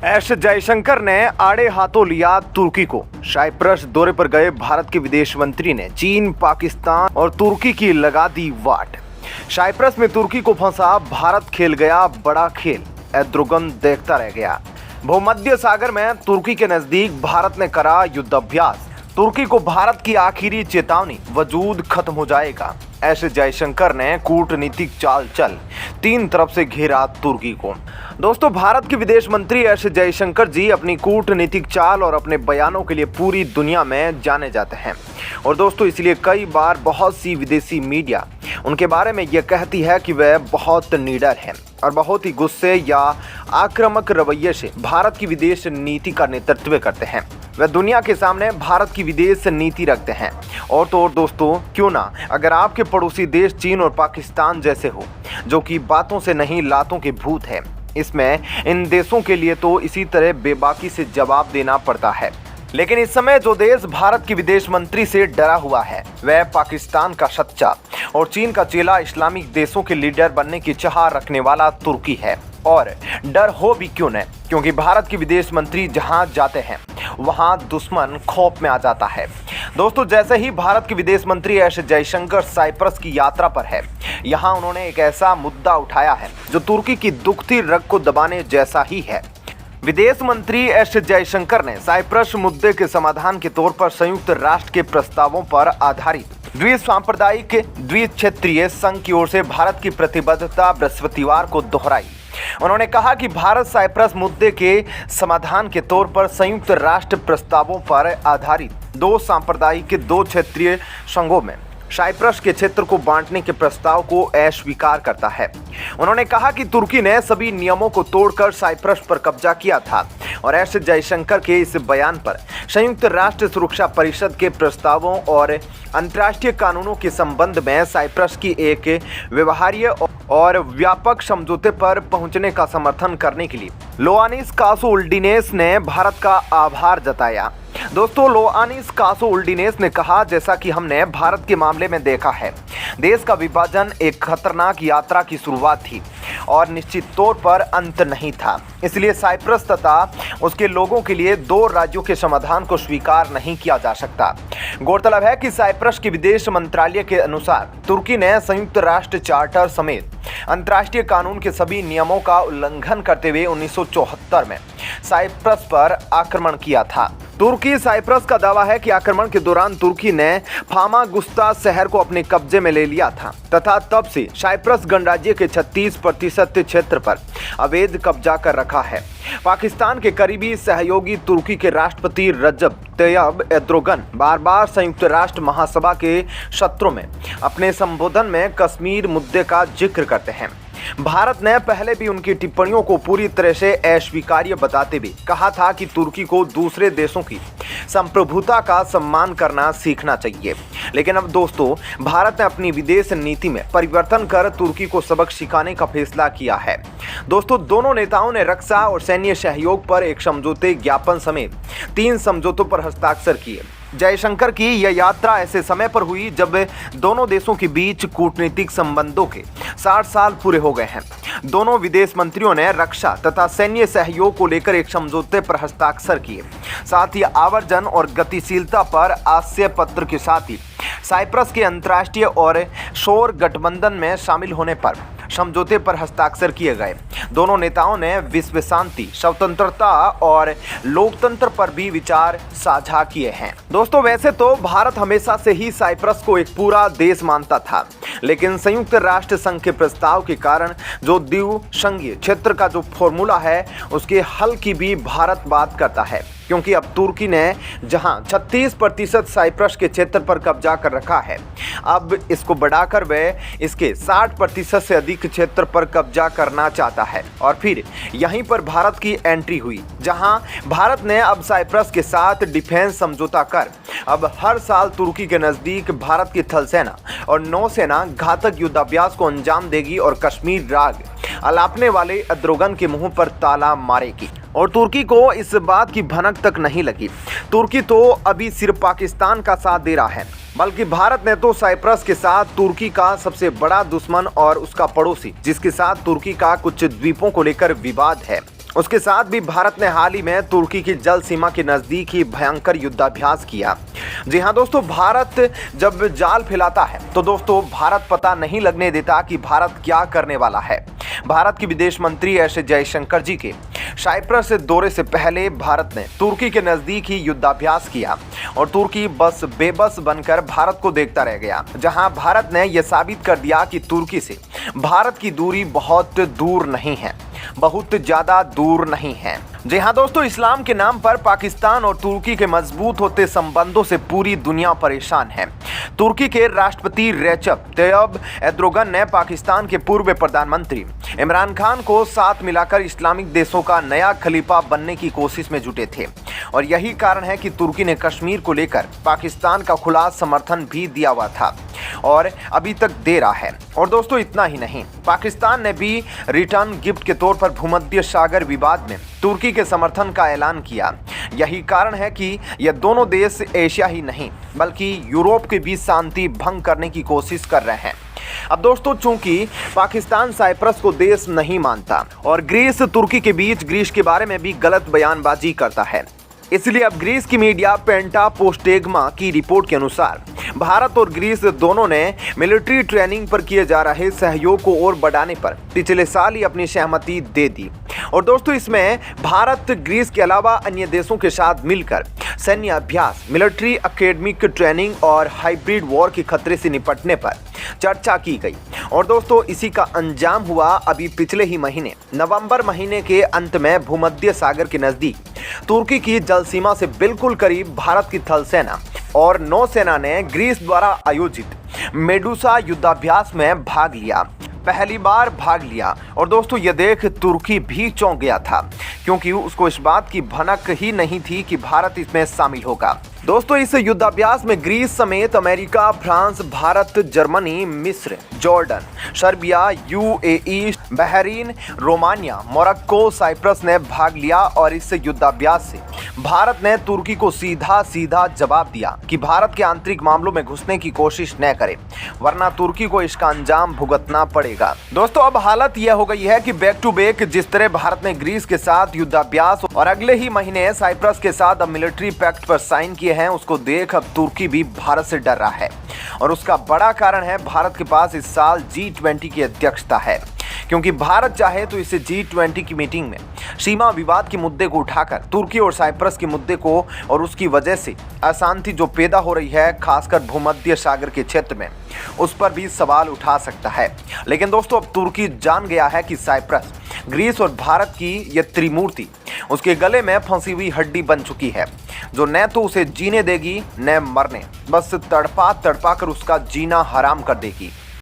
S Jaishankar ने आड़े हाथों लिया तुर्की को। साइप्रस दौरे पर गए भारत के विदेश मंत्री ने चीन, पाकिस्तान और तुर्की की लगा दी वाट। साइप्रस में तुर्की को फंसा भारत खेल गया बड़ा खेल, एर्दोगन देखता रह गया। भूमध्य सागर में तुर्की के नजदीक भारत ने करा युद्धाभ्यास। तुर्की को भारत की आखिरी चेतावनी, वजूद खत्म हो जाएगा। एस जयशंकर ने कूटनीतिक चाल चल तीन तरफ से घेरा तुर्की को। दोस्तों, भारत के विदेश मंत्री एस जयशंकर जी अपनी कूटनीतिक चाल और अपने बयानों के लिए पूरी दुनिया में जाने जाते हैं। और दोस्तों, इसलिए कई बार बहुत सी विदेशी मीडिया उनके बारे में यह कहती है कि वह बहुत निडर हैं और बहुत ही गुस्से या आक्रामक रवैये से भारत की विदेश नीति का नेतृत्व करते हैं। वह दुनिया के सामने भारत की विदेश नीति रखते हैं। और तो और दोस्तों, क्यों ना अगर आपके पड़ोसी देश चीन और पाकिस्तान जैसे हो, जो कि बातों से नहीं लातों के भूत है, इसमें इन देशों के लिए तो इसी तरह बेबाकी से जवाब देना पड़ता है। लेकिन इस समय जो देश भारत की विदेश मंत्री से डरा हुआ है, वह पाकिस्तान का सच्चा और चीन का चेला, इस्लामिक देशों के लीडर बनने की चाह रखने वाला तुर्की है। और डर हो भी क्यों न, क्योंकि भारत के विदेश मंत्री जहां जाते हैं वहां दुश्मन खौफ में आ जाता है। दोस्तों, जैसे ही भारत के विदेश मंत्री एस जयशंकर साइप्रस की यात्रा पर है, यहां उन्होंने एक ऐसा मुद्दा उठाया है जो तुर्की की दुखती रग को दबाने जैसा ही है। विदेश मंत्री एस जयशंकर ने साइप्रस मुद्दे के समाधान के तौर पर संयुक्त राष्ट्र के प्रस्तावों पर आधारित द्विसांप्रदायिक द्विक्षेत्रीय संघ की ओर से भारत की प्रतिबद्धता बृहस्पतिवार को दोहराई। उन्होंने कहा कि भारत साइप्रस मुद्दे के समाधान के तौर पर संयुक्त राष्ट्र प्रस्तावों पर आधारित दो सांप्रदायिक दो क्षेत्रीय संघों में साइप्रस के क्षेत्र को बांटने के प्रस्ताव को अस्वीकार करता है। उन्होंने कहा कि तुर्की ने सभी नियमों को तोड़कर साइप्रस पर कब्जा किया था और एस जयशंकर के इस बयान पर संयुक्त राष्ट्र सुरक्षा परिषद के प्रस्तावों और अंतर्राष्ट्रीय कानूनों के संबंध में साइप्रस की एक व्यवहार्य और व्यापक समझौते पर पहुंचने का समर्थन करने के लिए लोआनिस कासोउल्डिनेस ने भारत का आभार जताया। दोस्तों, लोआनिस कासोउल्डिनेस ने कहा, जैसा कि हमने भारत के मामले में देखा है, देश का विभाजन एक खतरनाक यात्रा की शुरुआत थी और निश्चित तौर पर अंत नहीं था। इसलिए साइप्रस तथा उसके लोगों के लिए दो राज्यों के समाधान को स्वीकार नहीं किया जा सकता। गौरतलब है कि साइप्रस के विदेश मंत्रालय के अनुसार तुर्की ने संयुक्त राष्ट्र चार्टर समेत अंतर्राष्ट्रीय कानून के सभी नियमों का उल्लंघन करते हुए 1974 में साइप्रस पर आक्रमण किया था। तुर्की साइप्रस का दावा है कि आक्रमण के दौरान तुर्की ने फामागुस्ता शहर को अपने कब्जे में ले लिया था तथा तब से साइप्रस गणराज्य के 36% क्षेत्र पर अवैध कब्जा कर रखा है। पाकिस्तान के करीबी सहयोगी तुर्की के राष्ट्रपति रजब तैयब एर्दोगन बार बार संयुक्त राष्ट्र महासभा के सत्रों में अपने संबोधन में कश्मीर मुद्दे का जिक्र करते हैं। भारत ने पहले भी उनकी टिप्पणियों को पूरी तरह से अस्वीकार्य बताते हुए कहा था कि तुर्की को दूसरे देशों की संप्रभुता का सम्मान करना सीखना चाहिए। लेकिन अब दोस्तों, भारत ने अपनी विदेश नीति में परिवर्तन कर तुर्की को सबक सिखाने का फैसला किया है। दोस्तों, दोनों नेताओं ने रक्षा और सैन्य सहयोग पर एक समझौते ज्ञापन समेत 3 समझौतों पर हस्ताक्षर किए। जयशंकर की यह यात्रा ऐसे समय पर हुई जब दोनों देशों के बीच कूटनीतिक संबंधों के 60 साल पूरे हो गए हैं। दोनों विदेश मंत्रियों ने रक्षा तथा सैन्य सहयोग को लेकर एक समझौते पर हस्ताक्षर किए। साथ ही आवर्जन और गतिशीलता पर आशय पत्र के साथ ही साइप्रस के अंतर्राष्ट्रीय और शोर गठबंधन में शामिल होने पर समझौते पर हस्ताक्षर किए गए। दोनों नेताओं ने विश्व शांति, स्वतंत्रता और लोकतंत्र पर भी विचार साझा किए हैं। दोस्तों, वैसे तो भारत हमेशा से ही साइप्रस को एक पूरा देश मानता था, लेकिन संयुक्त राष्ट्र संघ के प्रस्ताव के कारण जो द्विसंघीय क्षेत्र का जो फॉर्मूला है, उसके हल की भी भारत बात करता है। क्योंकि अब तुर्की ने जहां 36% साइप्रस के क्षेत्र पर कब्जा कर रखा है, अब इसको बढ़ाकर वह इसके 60% से अधिक क्षेत्र पर कब्जा करना चाहता है। और फिर यहीं पर भारत की एंट्री हुई, जहां भारत ने अब साइप्रस के साथ डिफेंस समझौता कर अब हर साल तुर्की के नजदीक भारत की थल सेना और नौसेना घातक युद्धाभ्यास को अंजाम देगी और कश्मीर राग अलापने वाले एर्दोगन के मुंह पर ताला मारेगी। और तुर्की को इस बात की भनक तक नहीं लगी। तुर्की तो अभी सिर्फ पाकिस्तान का साथ दे रहा है, बल्कि भारत ने तो साइप्रस के साथ तुर्की का सबसे बड़ा दुश्मन और उसका पड़ोसी, जिसके साथ तुर्की का कुछ द्वीपों को लेकर विवाद है, उसके साथ भी भारत ने हाल ही में तुर्की की जल सीमा के नजदीक ही भयंकर युद्धाभ्यास किया। जी हां दोस्तों, भारत जब जाल फैलाता है तो दोस्तों भारत पता नहीं लगने देता कि भारत क्या करने वाला है। भारत के विदेश मंत्री एस जयशंकर जी के साइप्रस दौरे से पहले भारत ने तुर्की के नजदीक ही युद्धाभ्यास किया और तुर्की बस बेबस बनकर भारत को देखता रह गया, जहां भारत ने यह साबित कर दिया कि तुर्की से भारत की दूरी बहुत दूर नहीं है, बहुत ज्यादा दूर नहीं है। जी हाँ दोस्तों, इस्लाम के नाम पर पाकिस्तान और तुर्की के मजबूत होते संबंधों से पूरी दुनिया परेशान है। तुर्की के राष्ट्रपति रेचप तैयब एर्दोगन ने पाकिस्तान के पूर्व प्रधानमंत्री इमरान खान को साथ मिलाकर इस्लामिक देशों का नया खलीफा बनने की कोशिश में जुटे थे और यही कारण है कि तुर्की ने कश्मीर को लेकर पाकिस्तान का खुला समर्थन भी दिया हुआ था और अभी तक दे रहा है। और दोस्तों इतना ही नहीं, पाकिस्तान ने भी रिटर्न गिफ्ट के तौर पर भूमध्य सागर विवाद में तुर्की के समर्थन का ऐलान किया। यही कारण है कि यह दोनों देश एशिया ही नहीं बल्कि यूरोप के बीच शांति भंग करने की कोशिश कर रहे हैं। अब दोस्तों, चूंकि पाकिस्तान साइप्रस को देश नहीं मानता और ग्रीस तुर्की के बीच ग्रीस के बारे में भी गलत बयानबाजी करता है, इसलिए अब ग्रीस की मीडिया पेंटा पोस्टेग्मा की रिपोर्ट के अनुसार भारत और ग्रीस दोनों ने मिलिट्री ट्रेनिंग पर किए जा रहे सहयोग को और बढ़ाने पर पिछले साल ही अपनी सहमति दे दी। और दोस्तों इसमें भारत ग्रीस के अलावा अन्य देशों के साथ मिलकर सैन्य अभ्यास, मिलिट्री एकेडमिक ट्रेनिंग और हाइब्रिड वॉर के खतरे से निपटने पर चर्चा की गई। और दोस्तों इसी का अंजाम हुआ अभी पिछले ही महीने नवंबर महीने के अंत में भूमध्य सागर के नजदीक तुर्की की जल सीमा से बिल्कुल करीब भारत की थल सेना और नौसेना ने ग्रीस द्वारा आयोजित मेडुसा युद्धाभ्यास में भाग लिया, पहली बार भाग लिया। और दोस्तों ये देख तुर्की भी चौंक गया था क्योंकि उसको इस बात की भनक ही नहीं थी कि भारत इसमें शामिल होगा। दोस्तों इस युद्धाभ्यास में ग्रीस समेत अमेरिका, फ्रांस, भारत, जर्मनी, मिस्र, Jordan, Serbia, UAE, Bahrain, Romania, Morocco, Cyprus ने भाग लिया। और इस युद्धाभ्यास से भारत ने तुर्की को सीधा जवाब दिया कि भारत के आंतरिक मामलों में घुसने की कोशिश न करे, वरना तुर्की को इसका अंजाम भुगतना पड़ेगा। दोस्तों अब हालत यह हो गई है कि बैक टू बैक जिस तरह भारत ने ग्रीस के साथ युद्धाभ्यास और अगले ही महीने साइप्रस के साथ अब मिलिट्री पैक्ट पर साइन किए हैं, उसको देख अब तुर्की भी भारत से डर रहा है। और उसका बड़ा कारण है भारत के पास इस साल G20 की अध्यक्षता है, क्योंकि भारत चाहे तो इसे G20 की मीटिंग में सीमा विवाद के मुद्दे को उठाकर तुर्की और साइप्रस के मुद्दे को और उसकी वजह से अशांति जो पैदा हो रही है खासकर भूमध्य सागर के क्षेत्र में, उस पर भी सवाल उठा सकता है। लेकिन दोस्तों अब तुर्की जान गया है कि साइप्रस, ग्रीस और भारत की यह त्रिमूर्ति उसके गले में फंसी हुई हड्डी बन चुकी है, जो न तो उसे जीने देगी न मरने, बस तड़पा कर उसका जीना हराम कर देगी।